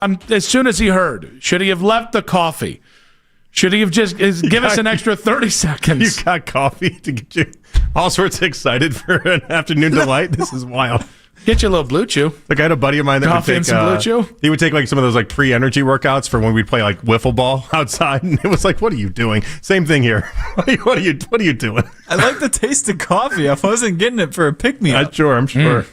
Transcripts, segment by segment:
As soon as he heard, should he have left the coffee? Should he have just give us an extra 30 seconds? You got coffee to get you all sorts of excited for an afternoon delight? This is wild. Get you a little Blue Chew. Like I had a buddy of mine that Coffee would and take some Blue Chew? He would take like some of those like pre-energy workouts for when we'd play like wiffle ball outside, and it was like, what are you doing? Same thing here. What are you doing? I like the taste of coffee. I wasn't getting it for a pick-me-up. I'm sure.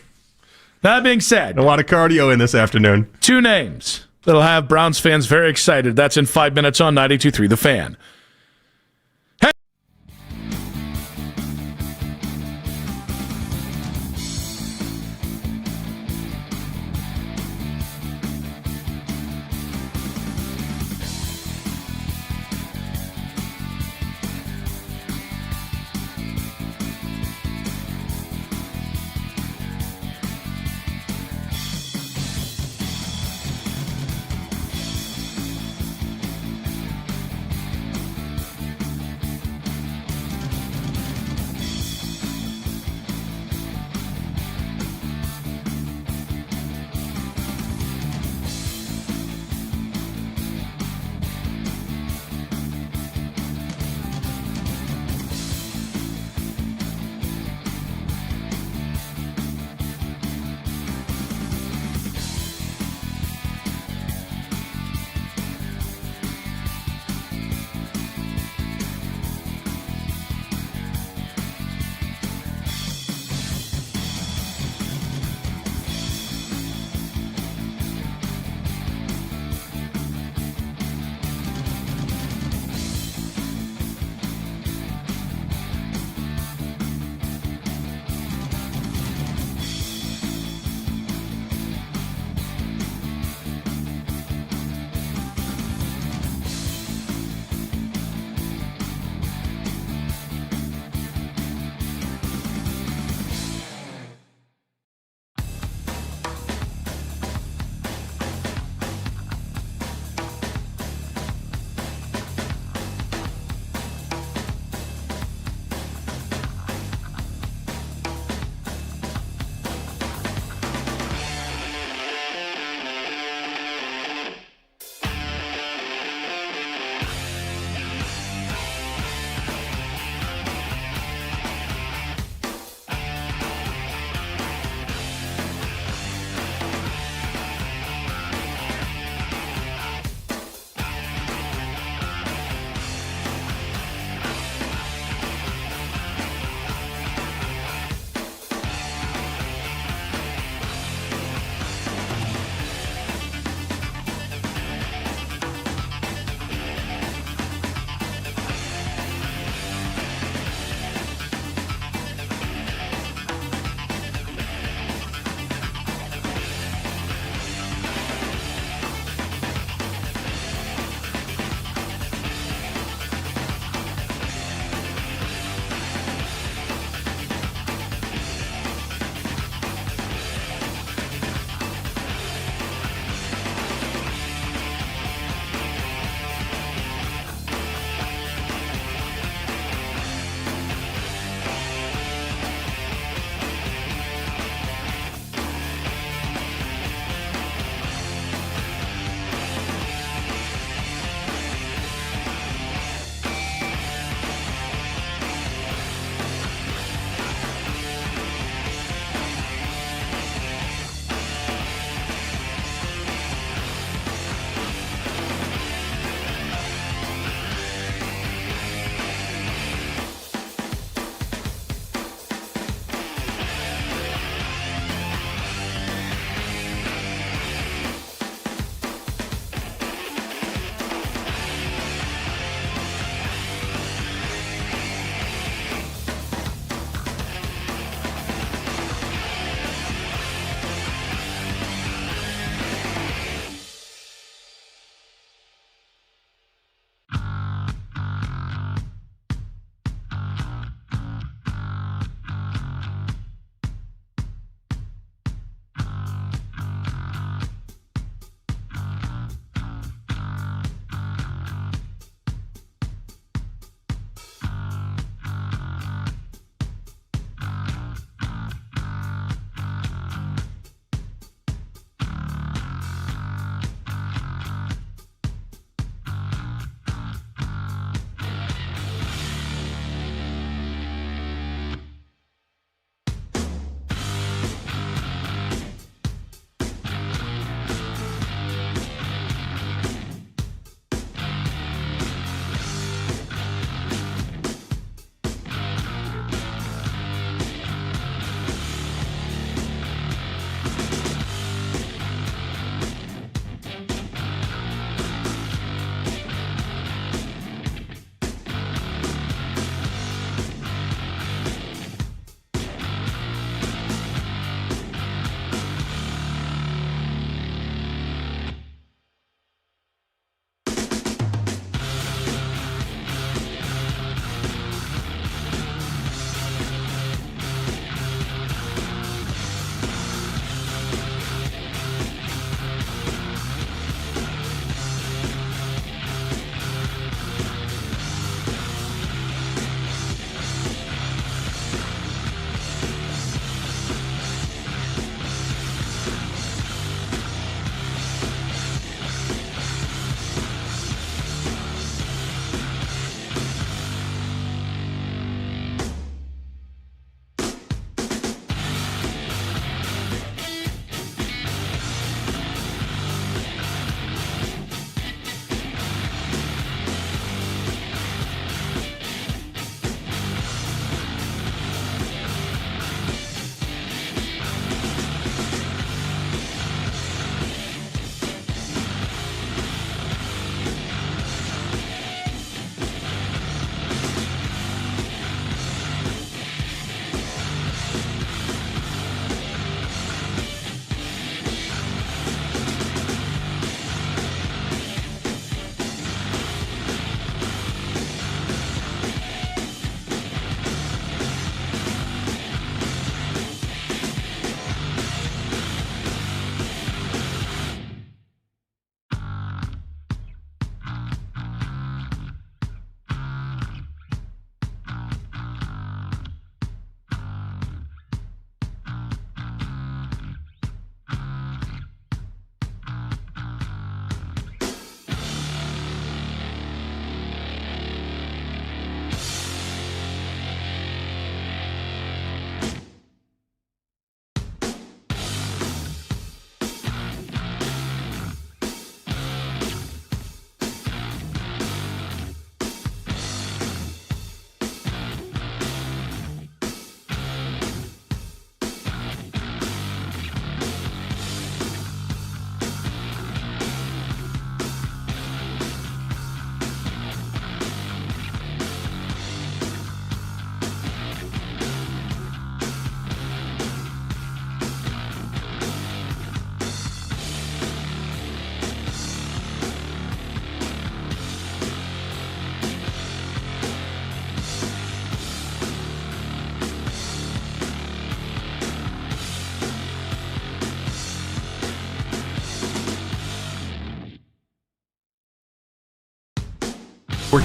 That being said, A lot of cardio in this afternoon. 2 names that'll have Browns fans very excited. That's in 5 minutes on 92.3 The Fan.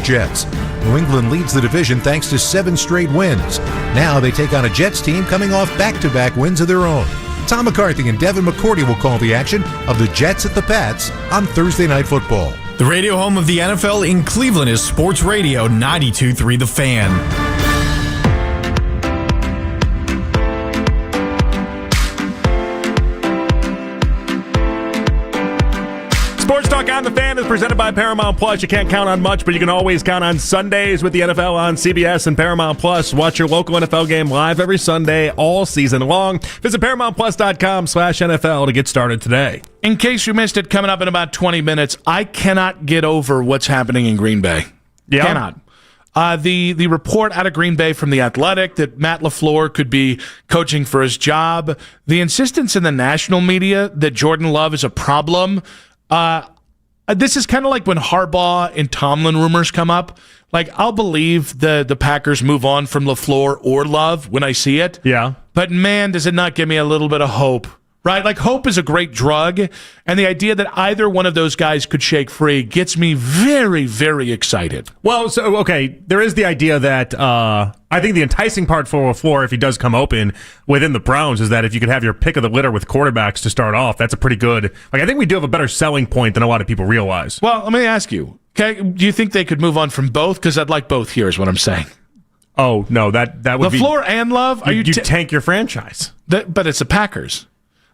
Jets. New England leads the division thanks to 7 straight wins. Now they take on a Jets team coming off back-to-back wins of their own. Tom McCarthy and Devin McCourty will call the action of the Jets at the Pats on Thursday Night Football. The radio home of the NFL in Cleveland is Sports Radio 92.3 The Fan. Sports Talk on the Fan is presented by Paramount Plus. You can't count on much, but you can always count on Sundays with the NFL on CBS and Paramount Plus. Watch your local NFL game live every Sunday all season long. Visit ParamountPlus.com/NFL to get started today. In case you missed it, coming up in about 20 minutes, I cannot get over what's happening in Green Bay. Yeah. Cannot. The report out of Green Bay from The Athletic that Matt LaFleur could be coaching for his job, the insistence in the national media that Jordan Love is a problem. This is kind of like when Harbaugh and Tomlin rumors come up. Like, I'll believe the Packers move on from LaFleur or Love when I see it. Yeah. But, man, does it not give me a little bit of hope, right? Like, hope is a great drug, and the idea that either one of those guys could shake free gets me very, very excited. Well, so, okay, there is the idea that I think the enticing part for LaFleur, if he does come open within the Browns, is that if you could have your pick of the litter with quarterbacks to start off, that's a pretty good, I think we do have a better selling point than a lot of people realize. Well, let me ask you, okay, do you think they could move on from both? Because I'd like both here is what I'm saying. Oh, no, that would be... LaFleur and Love? You tank your franchise. But it's the Packers.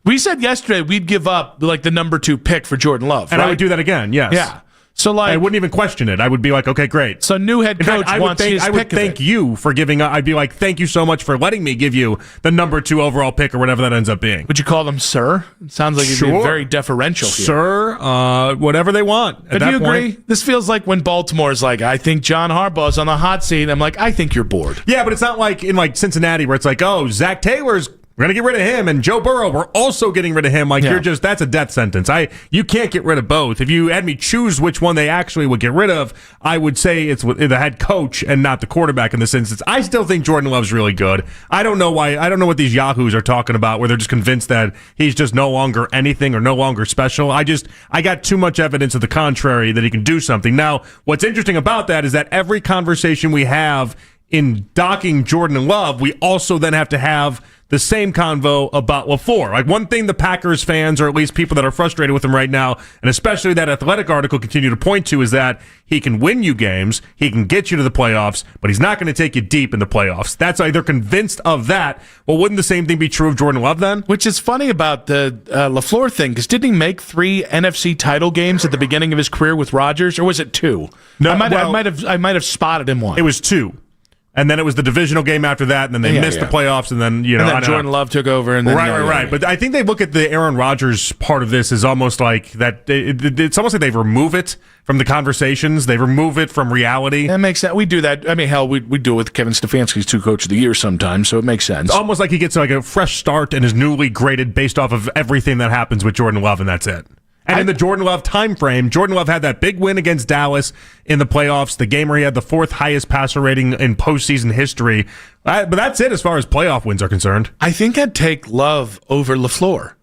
We said yesterday we'd give up like the number 2 pick for Jordan Love, and right? I would do that again, yes. Yeah. So like, I wouldn't even question it. I would be like, okay, great. So new head coach wants his pick. I would thank you for giving. I'd be like, thank you so much for letting me give you the number 2 overall pick or whatever that ends up being. Would you call them sir? It sounds like you'd be very deferential here. Sir, whatever they want. But do you agree? This feels like when Baltimore's like, I think John Harbaugh's on the hot seat. I'm like, I think you're bored. Yeah, but it's not like in like Cincinnati where it's like, oh, Zach Taylor's. We're going to get rid of him, and Joe Burrow, we're also getting rid of him. Like, that's a death sentence. You can't get rid of both. If you had me choose which one they actually would get rid of, I would say it's the head coach and not the quarterback in this instance. I still think Jordan Love's really good. I don't know why. I don't know what these yahoos are talking about where they're just convinced that he's just no longer anything or no longer special. I got too much evidence of the contrary that he can do something. Now, what's interesting about that is that every conversation we have in docking Jordan Love, we also then have to have the same convo about LaFleur. Like, one thing the Packers fans, or at least people that are frustrated with him right now, and especially that Athletic article continue to point to, is that he can win you games, he can get you to the playoffs, but he's not going to take you deep in the playoffs. That's why they're convinced of that. Well, wouldn't the same thing be true of Jordan Love then? Which is funny about the LaFleur thing, because didn't he make 3 NFC title games at the beginning of his career with Rodgers, or was it 2? No, I might have spotted him one. It was 2. And then it was the divisional game after that, and then they missed the playoffs, and then, and then Jordan Love took over. And then, right. But I think they look at the Aaron Rodgers part of this as almost like that. It's almost like they remove it from the conversations. They remove it from reality. That makes sense. We do that. I mean, hell, we do it with Kevin Stefanski's 2 Coach of the Year sometimes, so it makes sense. It's almost like he gets like a fresh start and is newly graded based off of everything that happens with Jordan Love, and that's it. And in the Jordan Love time frame, Jordan Love had that big win against Dallas in the playoffs, the game where he had the 4th highest passer rating in postseason history. But that's it as far as playoff wins are concerned. I think I'd take Love over LaFleur.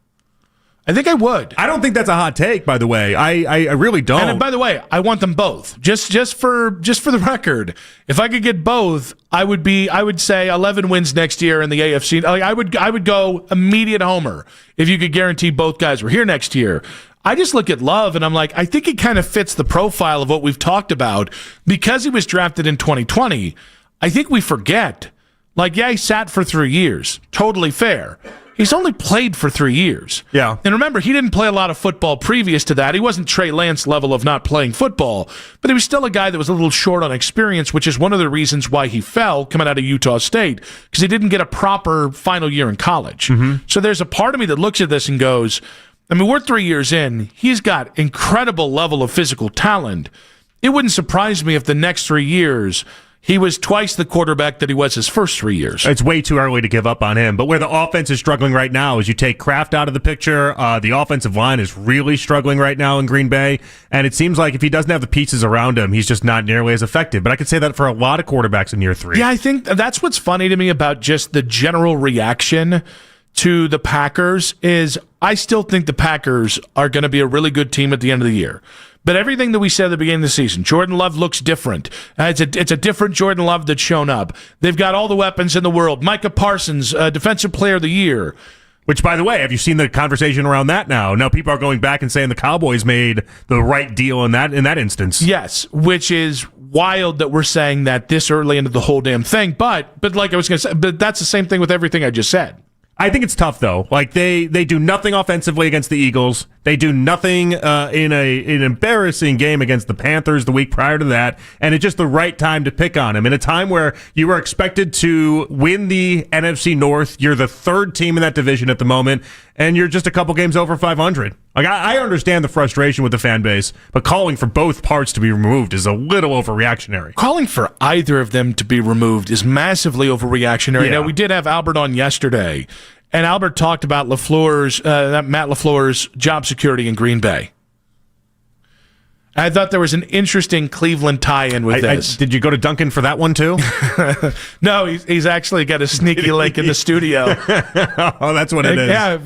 I think I would. I don't think that's a hot take, by the way. I really don't. And by the way, I want them both. Just for the record, if I could get both, I would say 11 wins next year in the AFC. Like, I would go immediate homer if you could guarantee both guys were here next year. I just look at Love and I'm like, I think he kind of fits the profile of what we've talked about because he was drafted in 2020. I think we forget. Like, yeah, he sat for 3 years. Totally fair. He's only played for 3 years. Yeah. And remember, he didn't play a lot of football previous to that. He wasn't Trey Lance level of not playing football, but he was still a guy that was a little short on experience, which is one of the reasons why he fell coming out of Utah State, because he didn't get a proper final year in college. Mm-hmm. So there's a part of me that looks at this and goes, I mean, we're 3 years in. He's got incredible level of physical talent. It wouldn't surprise me if the next 3 years he was twice the quarterback that he was his first 3 years. It's way too early to give up on him. But where the offense is struggling right now is you take Kraft out of the picture. The offensive line is really struggling right now in Green Bay. And it seems like if he doesn't have the pieces around him, he's just not nearly as effective. But I could say that for a lot of quarterbacks in year 3. Yeah, I think that's what's funny to me about just the general reaction to the Packers is I still think the Packers are going to be a really good team at the end of the year. But everything that we said at the beginning of the season, Jordan Love looks different. It's a different Jordan Love that's shown up. They've got all the weapons in the world. Micah Parsons, Defensive Player of the Year. Which, by the way, have you seen the conversation around that now? Now people are going back and saying the Cowboys made the right deal in that instance. Yes, which is wild that we're saying that this early into the whole damn thing. But like I was going to say, but that's the same thing with everything I just said. I think it's tough, though. Like, they do nothing offensively against the Eagles. They do nothing in an embarrassing game against the Panthers the week prior to that. And it's just the right time to pick on them. In a time where you were expected to win the NFC North, you're the third team in that division at the moment, and you're just a couple games over 500. Like, I understand the frustration with the fan base, but calling for both parts to be removed is a little overreactionary. Calling for either of them to be removed is massively overreactionary. Yeah. Now, we did have Albert on yesterday, and Albert talked about Matt LaFleur's job security in Green Bay. I thought there was an interesting Cleveland tie-in with this. Did you go to Duncan for that one, too? No, he's actually got a sneaky link in the studio. Oh, that's what it is. Yeah,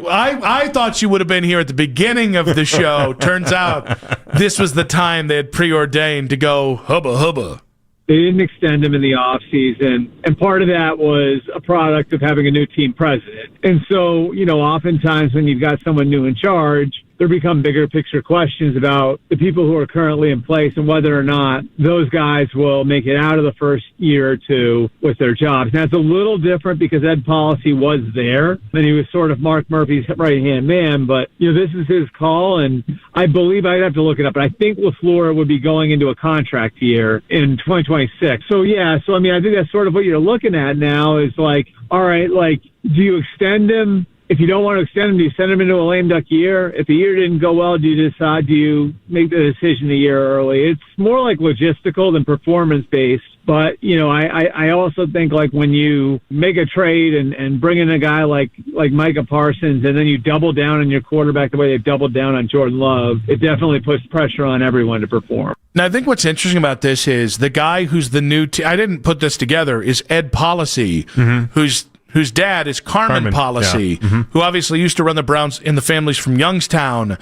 I thought you would have been here at the beginning of the show. Turns out this was the time they had preordained to go hubba hubba. They didn't extend him in the offseason, and part of that was a product of having a new team president. And so, oftentimes when you've got someone new in charge, there become bigger picture questions about the people who are currently in place and whether or not those guys will make it out of the first year or two with their jobs. Now, it's a little different because Ed Policy was there, and he was sort of Mark Murphy's right-hand man, but, this is his call, and I believe I'd have to look it up, but I think LaFleur would be going into a contract year in 2026. So, I think that's sort of what you're looking at now is like, all right, like, do you extend him? If you don't want to extend him, do you send him into a lame duck year? If the year didn't go well, do you make the decision a year early? It's more like logistical than performance-based. But, I also think like when you make a trade and bring in a guy like Micah Parsons and then you double down on your quarterback the way they've doubled down on Jordan Love, it definitely puts pressure on everyone to perform. Now, I think what's interesting about this is the guy who's the new I didn't put this together, is Ed Policy, whose dad is Carmen Policy, who obviously used to run the Browns in the families from Youngstown.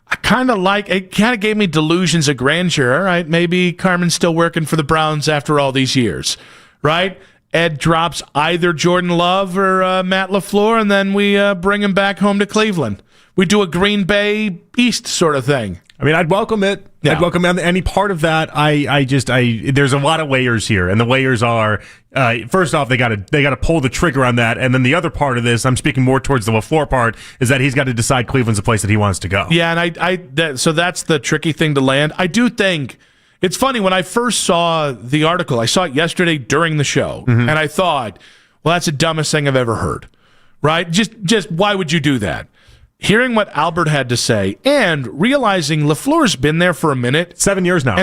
I kind of gave me delusions of grandeur. All right, maybe Carmen's still working for the Browns after all these years, right? Ed drops either Jordan Love or Matt LaFleur, and then we bring him back home to Cleveland. We do a Green Bay East sort of thing. I mean, I'd welcome it. Yeah. I'd welcome any part of that. There's a lot of layers here, and the layers are first off, they got to pull the trigger on that, and then the other part of this, I'm speaking more towards the LaFleur part, is that he's got to decide Cleveland's the place that he wants to go. Yeah, and so that's the tricky thing to land. I do think it's funny when I first saw the article. I saw it yesterday during the show, and I thought, well, that's the dumbest thing I've ever heard. Right? Just why would you do that? Hearing what Albert had to say and realizing LaFleur's been there for a minute. 7 years now.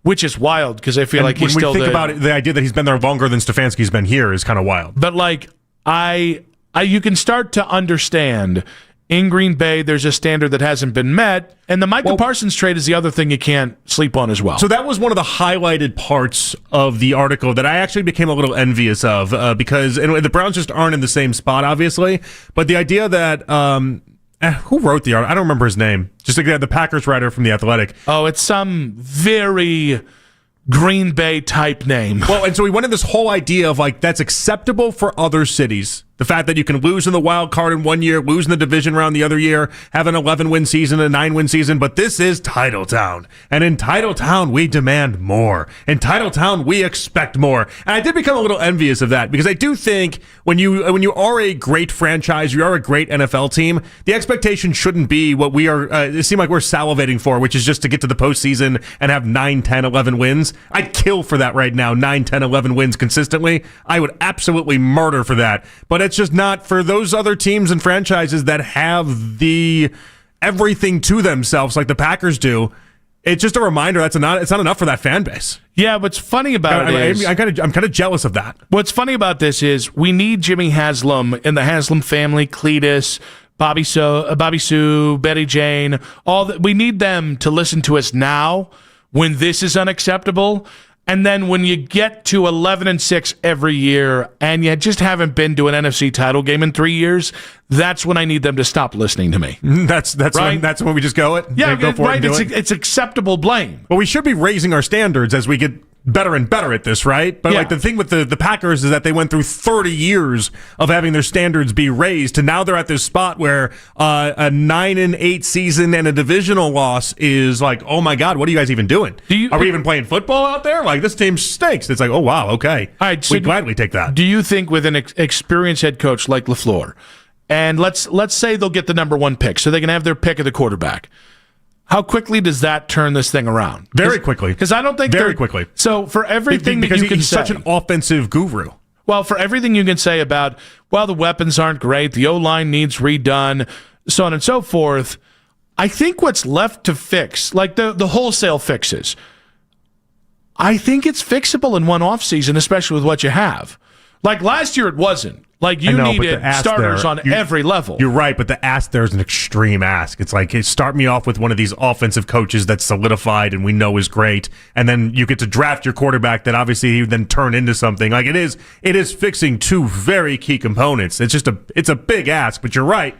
Which is wild because I feel like he's when still we think there. about it, the idea that he's been there longer than Stefanski's been here is kind of wild. But like, you can start to understand in Green Bay, there's a standard that hasn't been met. And the Micah Parsons trade is the other thing you can't sleep on as well. So that was one of the highlighted parts of the article that I actually became a little envious of because the Browns just aren't in the same spot, obviously. But the idea that who wrote the article? I don't remember his name. Just like the Packers writer from The Athletic. Oh, it's some very Green Bay type name. Well, and so we went in this whole idea of like that's acceptable for other cities. The fact that you can lose in the wild card in 1 year, lose in the division round the other year, have an 11-win season, a 9-win season, but this is Titletown. And in Titletown, we demand more. In Titletown, we expect more. And I did become a little envious of that because I do think when you are a great franchise, you are a great NFL team, the expectation shouldn't be what we are, it seems like we're salivating for, which is just to get to the postseason and have 9, 10, 11 wins. I'd kill for that right now, 9, 10, 11 wins consistently. I would absolutely murder for that. But it's just not for those other teams and franchises that have the everything to themselves like the Packers do. It's just a reminder it's not enough for that fan base. Yeah, what's funny about it is I'm kind of jealous of that. What's funny about this is we need Jimmy Haslam and the Haslam family, Cletus, Bobby Sue, Betty Jane, we need them to listen to us now when this is unacceptable. And then when you get to 11-6 every year and you just haven't been to an NFC title game in 3 years, that's when I need them to stop listening to me. That's Right? when we just go it. Yeah, go for right. it and do it. It's acceptable blame. Well, we should be raising our standards as we get better and better at this, right? But Yeah. like the thing with the Packers is that they went through 30 years of having their standards be raised, and now they're at this spot where a 9-8 season and a divisional loss is like, oh my God, what are you guys even doing? Are we even playing football out there? Like, this team stinks. It's like, oh wow, okay, All right, so we'd gladly take that. Do you think with an experienced head coach like LaFleur, and let's say they'll get the number 1 pick, so they can have their pick of the quarterback, how quickly does that turn this thing around? Very quickly. Because I don't think very quickly. So for everything because that you can he's say, such an offensive guru. well, for everything you can say about, well, the weapons aren't great, the O-line needs redone, so on and so forth, I think what's left to fix, like the wholesale fixes, I think it's fixable in one offseason, especially with what you have. Like last year, it wasn't. Like you needed starters on every level. You're right, but the ask there is an extreme ask. It's like, hey, start me off with one of these offensive coaches that's solidified and we know is great, and then you get to draft your quarterback that obviously you then turn into something. Like it is fixing 2 very key components. It's a big ask, but you're right.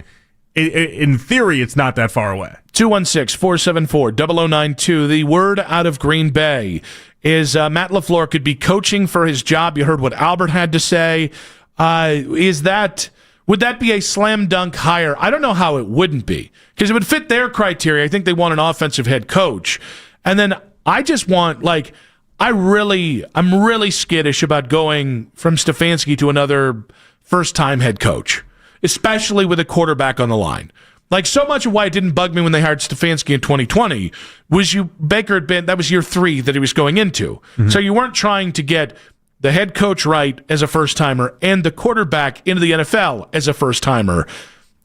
In theory, it's not that far away. 216-474-0092. The word out of Green Bay is Matt LaFleur could be coaching for his job. You heard what Albert had to say. Would that be a slam dunk hire? I don't know how it wouldn't be, because it would fit their criteria. I think they want an offensive head coach. And then I just want, like, I'm really skittish about going from Stefanski to another first-time head coach, especially with a quarterback on the line. Like, so much of why it didn't bug me when they hired Stefanski in 2020 was Baker had been, that was year 3 that he was going into. Mm-hmm. So you weren't trying to get the head coach right as a first-timer and the quarterback into the NFL as a first-timer.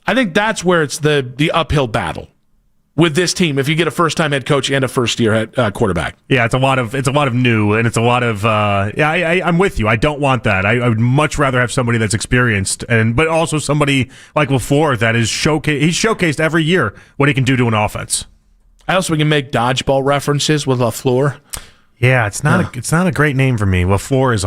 I think that's where it's the uphill battle with this team if you get a first-time head coach and a first-year quarterback. Yeah, it's a lot of new, and it's a lot of I'm with you. I don't want that. I would much rather have somebody that's experienced, but also somebody like LaFleur that is he's showcased every year what he can do to an offense. I also can make dodgeball references with LaFleur. Yeah, it's not a great name for me. LaFleur is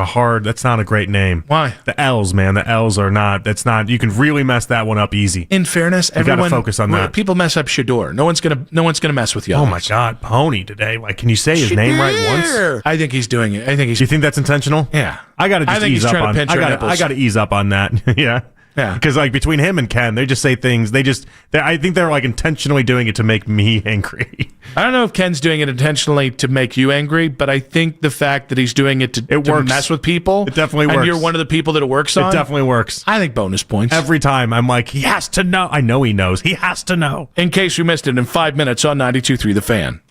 that's not a great name. Why? The L's, man. The L's are not. That's not. You can really mess that one up easy. In fairness, everyone got to focus on that. People mess up Shador. No one's gonna mess with you. Oh my God, Pony today. Like, can you say his name right once? I think he's doing it. Do you think that's intentional? Yeah. I got to just ease up on. I got to ease up on that. Yeah. Yeah. Because like between him and Ken, they just say things. I think they're like intentionally doing it to make me angry. I don't know if Ken's doing it intentionally to make you angry, but I think the fact that he's doing it to mess with people, it definitely works. And you're one of the people that it works on. It definitely works. I think bonus points. Every time I'm like, he has to know. I know he knows. He has to know. In case you missed it, in 5 minutes on 92.3 The Fan.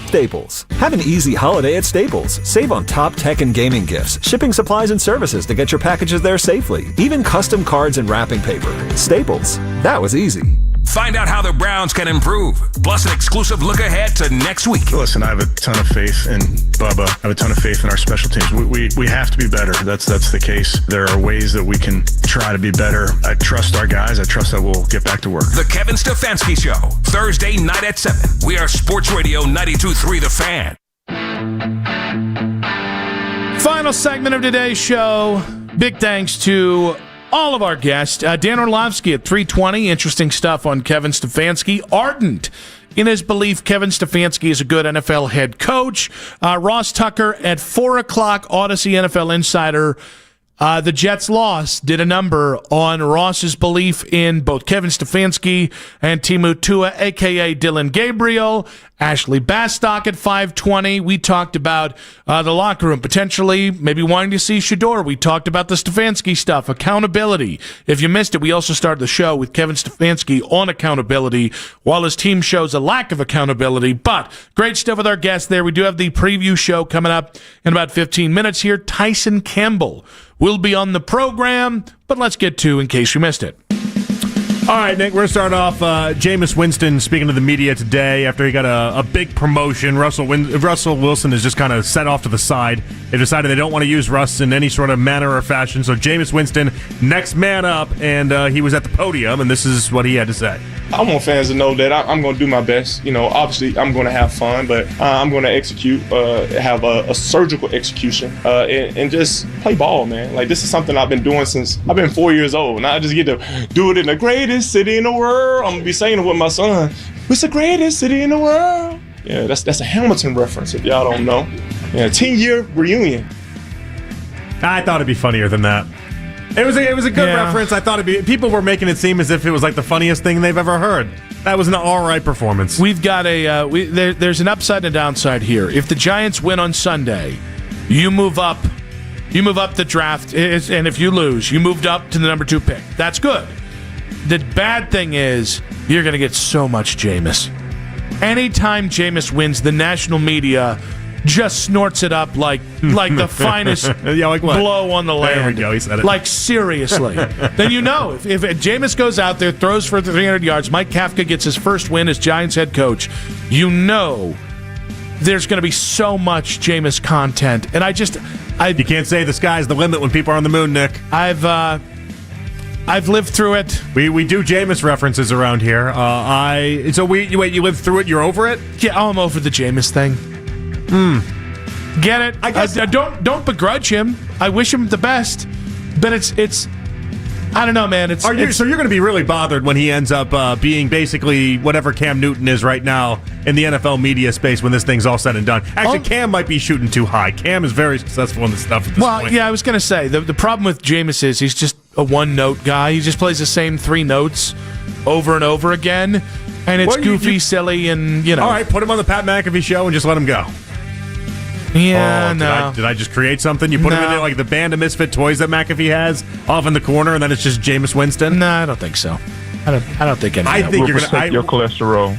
Staples. Have an easy holiday at Staples. Save on top tech and gaming gifts, shipping supplies and services to get your packages there safely, even custom cards and wrapping paper. Staples. That was easy. Find out how the Browns can improve, plus an exclusive look ahead to next week. Listen, I have a ton of faith in Bubba. I have a ton of faith in our special teams. We have to be better. That's the case. There are ways that we can try to be better. I trust our guys. I trust that we'll get back to work. The Kevin Stefanski Show, Thursday night at 7. We are Sports Radio 92.3 The Fan. Final segment of today's show. Big thanks to all of our guests. Dan Orlovsky at 3:20. Interesting stuff on Kevin Stefanski. Ardent in his belief Kevin Stefanski is a good NFL head coach. Ross Tucker at 4 o'clock, Odyssey NFL Insider. The Jets lost, did a number on Ross's belief in both Kevin Stefanski and Timu Tua, a.k.a. Dylan Gabriel. Ashley Bastock at 5:20. We talked about the locker room, potentially maybe wanting to see Shedeur. We talked about the Stefanski stuff, accountability. If you missed it, we also started the show with Kevin Stefanski on accountability while his team shows a lack of accountability. But great stuff with our guests there. We do have the preview show coming up in about 15 minutes here. Tyson Campbell will be on the program, but let's get to in case you missed it. All right, Nick, we're going to start off. Jameis Winston speaking to the media today after he got a big promotion. Russell Wilson is just kind of set off to the side. They decided they don't want to use Russ in any sort of manner or fashion. So Jameis Winston, next man up, and he was at the podium, and this is what he had to say. I want fans to know that I'm going to do my best. You know, obviously I'm going to have fun, but I'm going to execute, have a surgical execution, and just play ball, man. Like, this is something I've been doing since I've been 4 years old. And I just get to do it in the greatest city in the world. I'm going to be saying it with my son. It's the greatest city in the world. Yeah, that's a Hamilton reference if y'all don't know. Yeah, 10-year reunion. I thought it'd be funnier than that. It was a good reference. I thought people were making it seem as if it was like the funniest thing they've ever heard. That was an all right performance. We've got there's an upside and a downside here. If the Giants win on Sunday, you move up the draft, and if you lose, you moved up to the number 2 pick. That's good. The bad thing is you're going to get so much Jameis. Anytime Jameis wins, the national media just snorts it up like the finest blow on the land. There we go, he said it. Like, seriously. Then you know, if Jameis goes out there, throws for 300 yards, Mike Kafka gets his first win as Giants head coach, you know there's going to be so much Jameis content. And you can't say the sky's the limit when people are on the moon, Nick. I've lived through it. We do Jameis references around here. You lived through it, you're over it? Yeah, I'm over the Jameis thing. Get it? I guess don't begrudge him. I wish him the best, but it's I don't know, man. So you're going to be really bothered when he ends up being basically whatever Cam Newton is right now in the NFL media space when this thing's all said and done. Actually, Cam might be shooting too high. Cam is very successful in this stuff at this point. Well, yeah, I was going to say the problem with Jameis is he's just a one-note guy. He just plays the same 3 notes over and over again, and it's goofy, silly, and you know. All right, put him on the Pat McAfee show and just let him go. Yeah, no. Did I just create something? You put him in like the band of misfit toys that McAfee has off in the corner, and then it's just Jameis Winston? No, I don't think so. I don't think any. I think you're going to your cholesterol.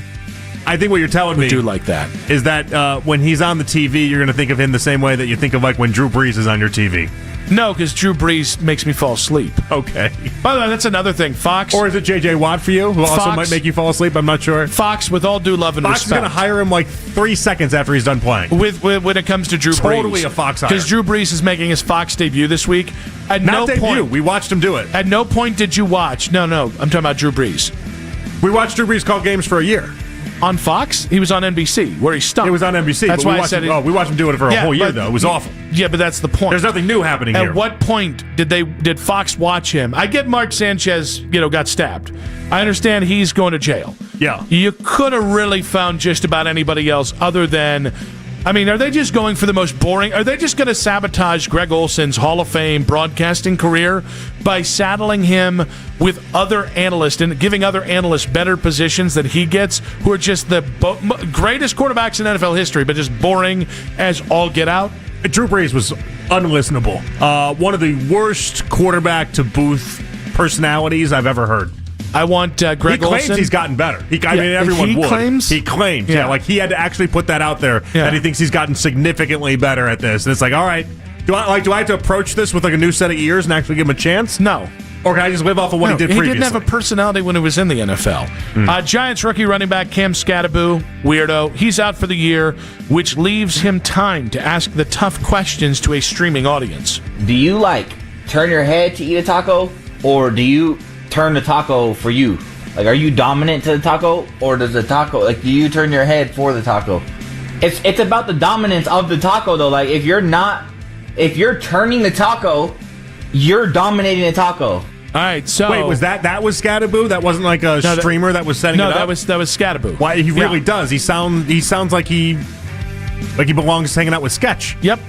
I think what you're telling me do like that is that when he's on the TV, you're going to think of him the same way that you think of like when Drew Brees is on your TV. No, because Drew Brees makes me fall asleep. Okay. By the way, that's another thing. Fox. Or is it J.J. Watt for you, who also might make you fall asleep? I'm not sure. Fox, with all due love and respect. Fox is going to hire him like 3 seconds after he's done playing. When it comes to Drew Brees. Totally a Fox hire. Because Drew Brees is making his Fox debut this week. We watched him do it. At no point did you watch. No, I'm talking about Drew Brees. We watched Drew Brees call games for a year. On Fox? He was on NBC, where he stunk. It was on NBC. That's why I said we watched him do it for a whole year, though. It was awful. Yeah, but that's the point. There's nothing new happening here. At what point did Fox watch him? I get Mark Sanchez, got stabbed. I understand he's going to jail. Yeah. You could have really found just about anybody else other than... I mean, are they just going for the most boring? Are they just going to sabotage Greg Olson's Hall of Fame broadcasting career by saddling him with other analysts and giving other analysts better positions that he gets, who are just the greatest quarterbacks in NFL history, but just boring as all get out? Drew Brees was unlistenable. One of the worst quarterback to booth personalities I've ever heard. I want Greg He claims Olsen. he's gotten better. I mean, everyone he would. Claims? He claims, yeah, like he had to actually put that out there that he thinks he's gotten significantly better at this. And it's like, all right, do I have to approach this with like a new set of ears and actually give him a chance? No. Or can I just live off of what he did previously? He didn't have a personality when he was in the NFL. Giants rookie running back Cam Scatterbo, weirdo, he's out for the year, which leaves him time to ask the tough questions to a streaming audience. Do you turn your head to eat a taco, or do you turn the taco for you? Are you dominant to the taco, or does the taco do you turn your head for the taco? It's about the dominance of the taco though. If you're turning the taco, you're dominating the taco. All right, so wait, was that was Scatterbo? That wasn't like a streamer that was setting it up? No, that was Scatterbo. Why he really does. He sounds like he belongs hanging out with Sketch. Yep.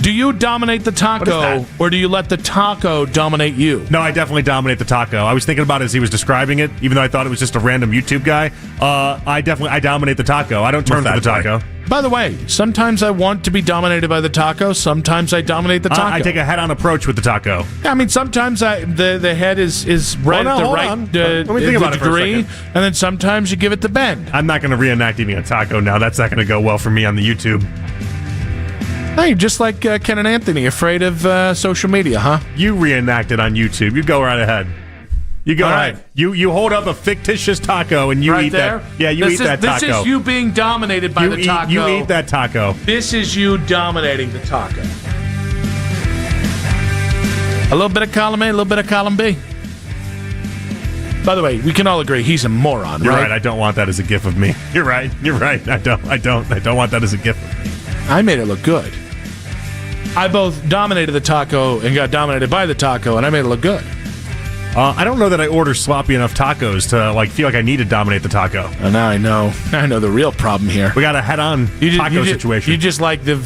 Do you dominate the taco, or do you let the taco dominate you? No, I definitely dominate the taco. I was thinking about it as he was describing it, even though I thought it was just a random YouTube guy. I dominate the taco. I don't turn to the taco. By the way, sometimes I want to be dominated by the taco. Sometimes I dominate the taco. I take a head-on approach with the taco. Yeah, I mean, sometimes the head is right at the right degree, and then sometimes you give it the bend. I'm not going to reenact eating a taco now. That's not going to go well for me on the YouTube. Hey, just like Ken and Anthony, afraid of social media, huh? You reenact it on YouTube. You go right ahead. You go right. You hold up a fictitious taco and you eat there? that. Yeah, you eat that taco. This is you being dominated by the taco. You eat that taco. This is you dominating the taco. A little bit of column A, a little bit of column B. By the way, we can all agree he's a moron, You're right. I don't want that as a gif of me. You're right. I don't want that as a gif of me. I made it look good. I both dominated the taco and got dominated by the taco, and I made it look good. I don't know that I order sloppy enough tacos to feel like I need to dominate the taco. And now I know the real problem here. We got a head-on taco situation. You just like the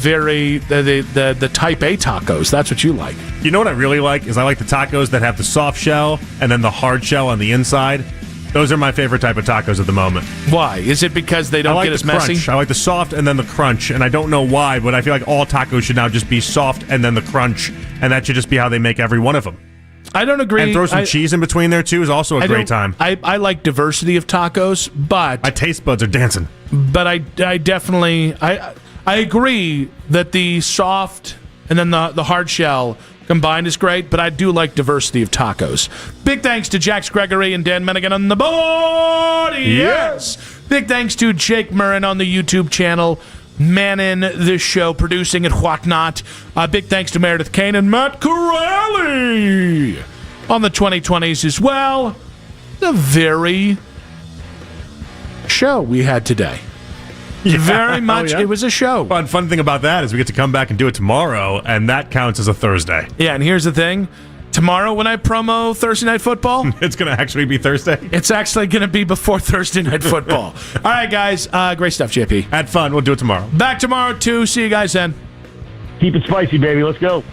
type A tacos. That's what you like. You know what I really like is I like the tacos that have the soft shell and then the hard shell on the inside. Those are my favorite type of tacos at the moment. Why? Is it because they don't get as messy? Crunch. I like the soft and then the crunch, and I don't know why, but I feel like all tacos should now just be soft and then the crunch, and that should just be how they make every one of them. I don't agree. And throw some cheese in between there, too, is also a great time. I like diversity of tacos, but... My taste buds are dancing. But I definitely... I agree that the soft and then the hard shell combined is great, but I do like diversity of tacos. Big thanks to Jax Gregory and Dan Mennigan on the board. Yes! Big thanks to Jake Murrin on the YouTube channel, manning the show, producing and whatnot. Big thanks to Meredith Kane and Matt Corelli on the 2020s as well. The very show we had today. Very much. It was a show. Fun thing about that is we get to come back and do it tomorrow, and that counts as a Thursday. Yeah, and here's the thing. Tomorrow when I promo Thursday Night Football... It's going to actually be Thursday? It's actually going to be before Thursday Night Football. All right, guys. Great stuff, JP. Had fun. We'll do it tomorrow. Back tomorrow, too. See you guys then. Keep it spicy, baby. Let's go.